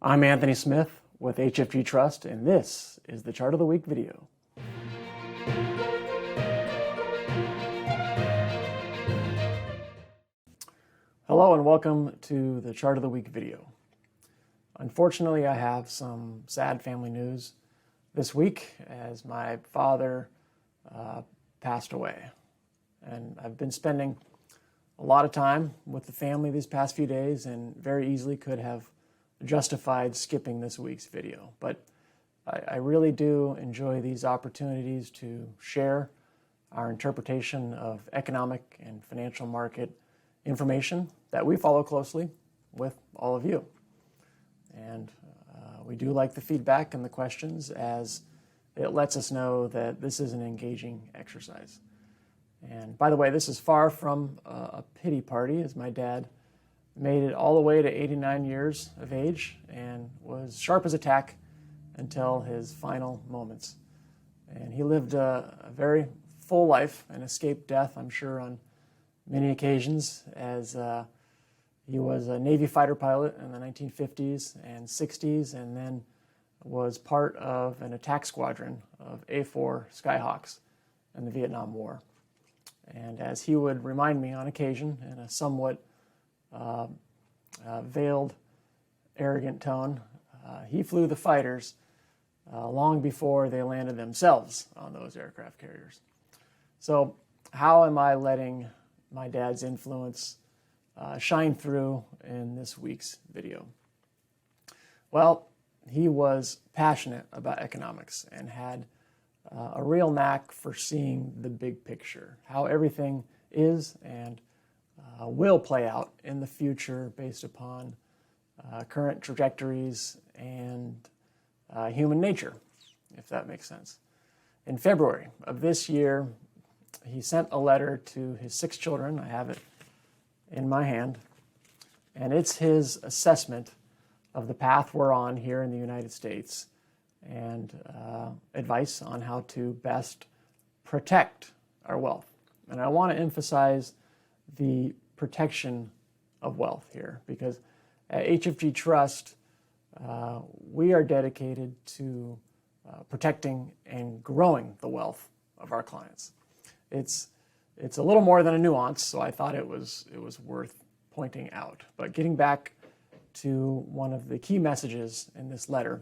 I'm Anthony Smith with HFG Trust, and this is the Chart of the Week video. Hello and welcome to the Chart of the Week video. Unfortunately, I have some sad family news this week as my father passed away. And I've been spending a lot of time with the family these past few days and very easily could have justified skipping this week's video. But I really do enjoy these opportunities to share our interpretation of economic and financial market information that we follow closely with all of you. And we do like the feedback and the questions, as it lets us know that this is an engaging exercise. And by the way, this is far from a pity party, as my dad made it all the way to 89 years of age and was sharp as a tack until his final moments. And he lived a very full life and escaped death, I'm sure, on many occasions, as he was a Navy fighter pilot in the 1950s and 60s, and then was part of an attack squadron of A-4 Skyhawks in the Vietnam War. And as he would remind me on occasion in a somewhat veiled, arrogant tone, he flew the fighters long before they landed themselves on those aircraft carriers. So how am I letting my dad's influence shine through in this week's video? Well, he was passionate about economics and had a real knack for seeing the big picture, how everything is and will play out in the future based upon current trajectories and human nature, if that makes sense. In February of this year, he sent a letter to his 6 children. I have it in my hand, and it's his assessment of the path we're on here in the United States and advice on how to best protect our wealth. And I want to emphasize the protection of wealth here, because at HFG Trust, we are dedicated to protecting and growing the wealth of our clients. It's a little more than a nuance, so I thought it was worth pointing out. But getting back to one of the key messages in this letter,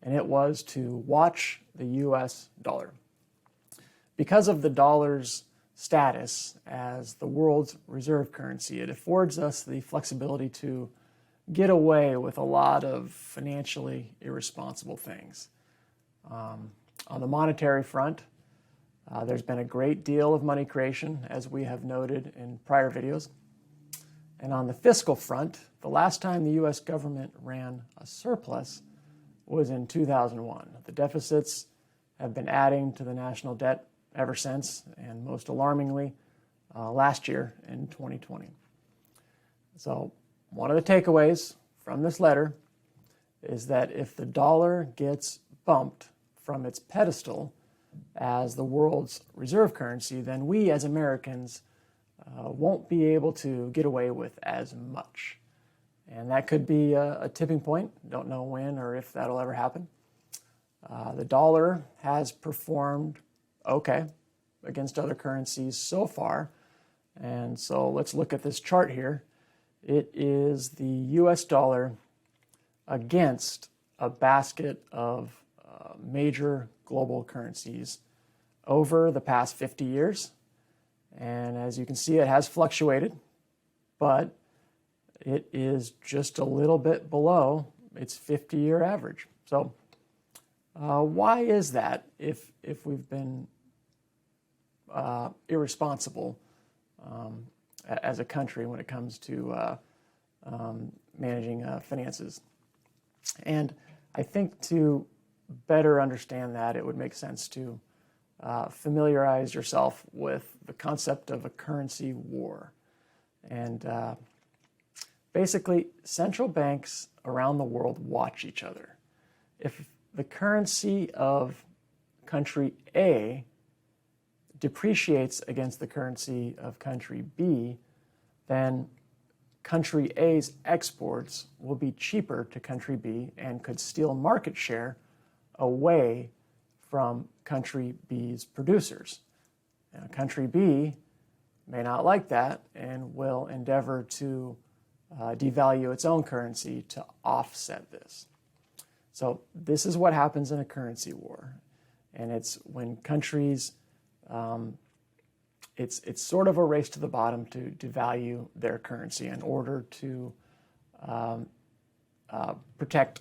and it was to watch the U.S. dollar. Because of the dollar's status as the world's reserve currency, it affords us the flexibility to get away with a lot of financially irresponsible things. On the monetary front, there's been a great deal of money creation, as we have noted in prior videos. And on the fiscal front, the last time the U.S. government ran a surplus was in 2001. The deficits have been adding to the national debt ever since, and most alarmingly, last year in 2020. So one of the takeaways from this letter is that if the dollar gets bumped from its pedestal as the world's reserve currency, then we as Americans won't be able to get away with as much. And that could be a tipping point. Don't know when or if that'll ever happen. The dollar has performed okay against other currencies so far. And so let's look at this chart here. It is the US dollar against a basket of major global currencies over the past 50 years. And as you can see, it has fluctuated, but it is just a little bit below its 50-year average. So why is that if we've been irresponsible as a country when it comes to managing finances? And I think to better understand that, it would make sense to familiarize yourself with the concept of a currency war. And basically, central banks around the world watch each other. If the currency of country A depreciates against the currency of country B, then country A's exports will be cheaper to country B and could steal market share away from country B's producers. Now, country B may not like that and will endeavor to devalue its own currency to offset this. So this is what happens in a currency war. And it's when countries, it's sort of a race to the bottom to devalue their currency in order to protect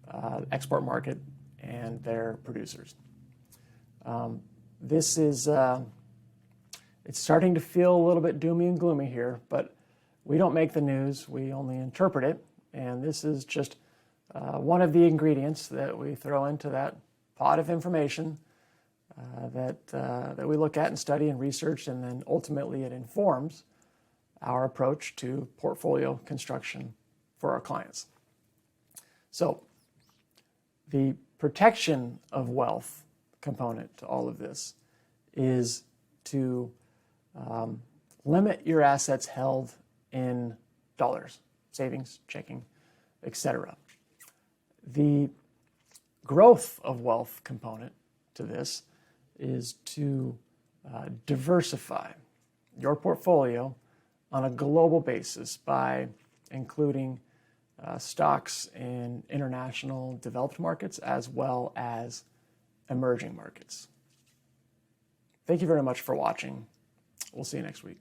the export market and their producers. This is, it's starting to feel a little bit doomy and gloomy here, but we don't make the news, we only interpret it, and this is just one of the ingredients that we throw into that pot of information that we look at and study and research, and then ultimately it informs our approach to portfolio construction for our clients. So the protection of wealth component to all of this is to limit your assets held in dollars, savings, checking, etc. The growth of wealth component to this is to diversify your portfolio on a global basis by including stocks in international developed markets as well as emerging markets. Thank you very much for watching. We'll see you next week.